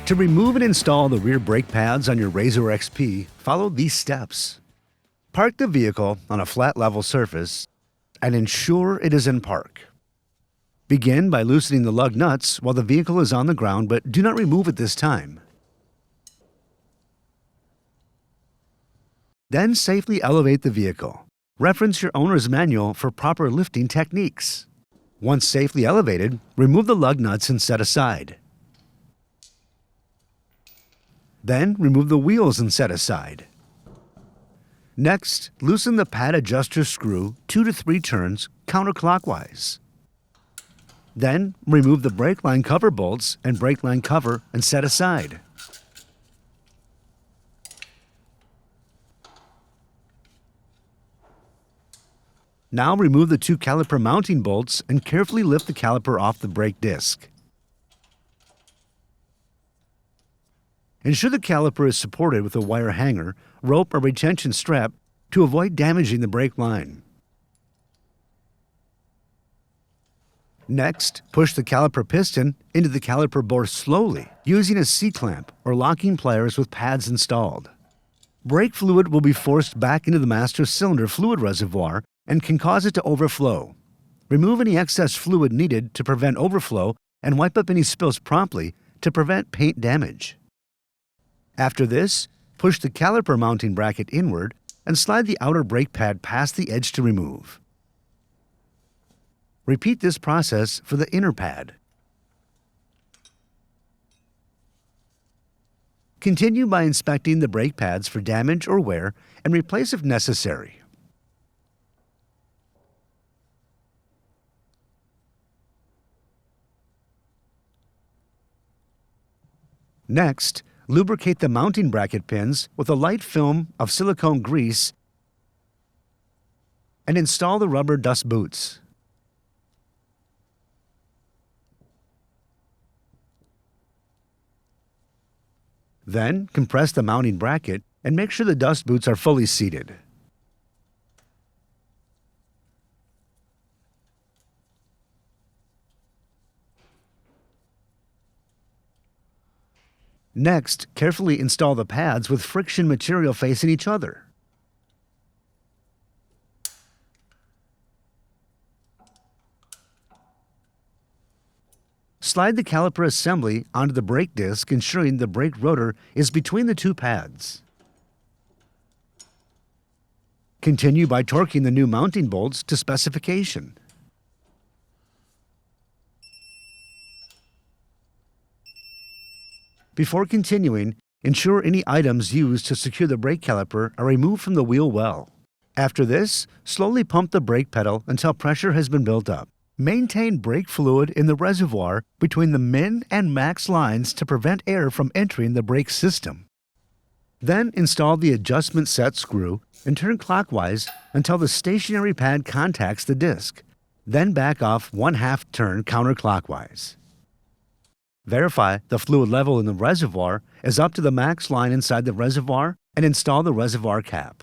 To remove and install the rear brake pads on your RZR XP, follow these steps. Park the vehicle on a flat level surface and ensure it is in park. Begin by loosening the lug nuts while the vehicle is on the ground, but do not remove at this time. Then safely elevate the vehicle. Reference your owner's manual for proper lifting techniques. Once safely elevated, remove the lug nuts and set aside. Then remove the wheels and set aside. Next, loosen the pad adjuster screw 2 to 3 turns counterclockwise. Then remove the brake line cover bolts and brake line cover and set aside. Now remove the 2 caliper mounting bolts and carefully lift the caliper off the brake disc. Ensure the caliper is supported with a wire hanger, rope, or retention strap to avoid damaging the brake line. Next, push the caliper piston into the caliper bore slowly using a C-clamp or locking pliers with pads installed. Brake fluid will be forced back into the master cylinder fluid reservoir and can cause it to overflow. Remove any excess fluid needed to prevent overflow and wipe up any spills promptly to prevent paint damage. After this, push the caliper mounting bracket inward and slide the outer brake pad past the edge to remove. Repeat this process for the inner pad. Continue by inspecting the brake pads for damage or wear and replace if necessary. Next, lubricate the mounting bracket pins with a light film of silicone grease and install the rubber dust boots. Then, compress the mounting bracket and make sure the dust boots are fully seated. Next, carefully install the pads with friction material facing each other. Slide the caliper assembly onto the brake disc, ensuring the brake rotor is between the 2 pads. Continue by torquing the new mounting bolts to specification. Before continuing, ensure any items used to secure the brake caliper are removed from the wheel well. After this, slowly pump the brake pedal until pressure has been built up. Maintain brake fluid in the reservoir between the min and max lines to prevent air from entering the brake system. Then install the adjustment set screw and turn clockwise until the stationary pad contacts the disc. Then back off 1/2 turn counterclockwise. Verify the fluid level in the reservoir is up to the max line inside the reservoir and install the reservoir cap.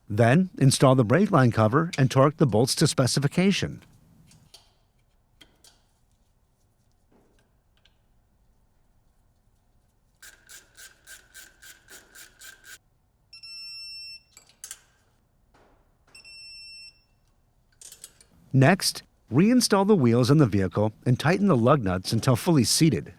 Then install the brake line cover and torque the bolts to specification. Next, reinstall the wheels on the vehicle and tighten the lug nuts until fully seated.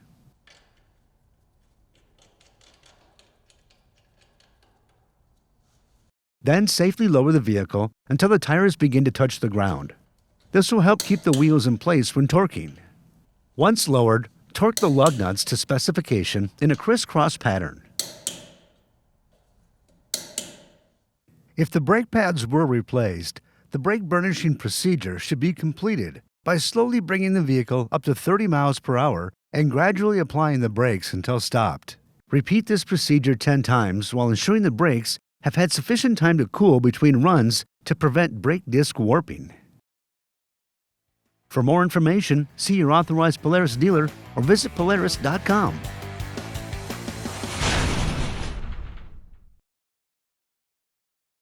Then safely lower the vehicle until the tires begin to touch the ground. This will help keep the wheels in place when torquing. Once lowered, torque the lug nuts to specification in a crisscross pattern. If the brake pads were replaced, the brake burnishing procedure should be completed by slowly bringing the vehicle up to 30 miles per hour and gradually applying the brakes until stopped. Repeat this procedure 10 times while ensuring the brakes have had sufficient time to cool between runs to prevent brake disc warping. For more information, see your authorized Polaris dealer or visit Polaris.com.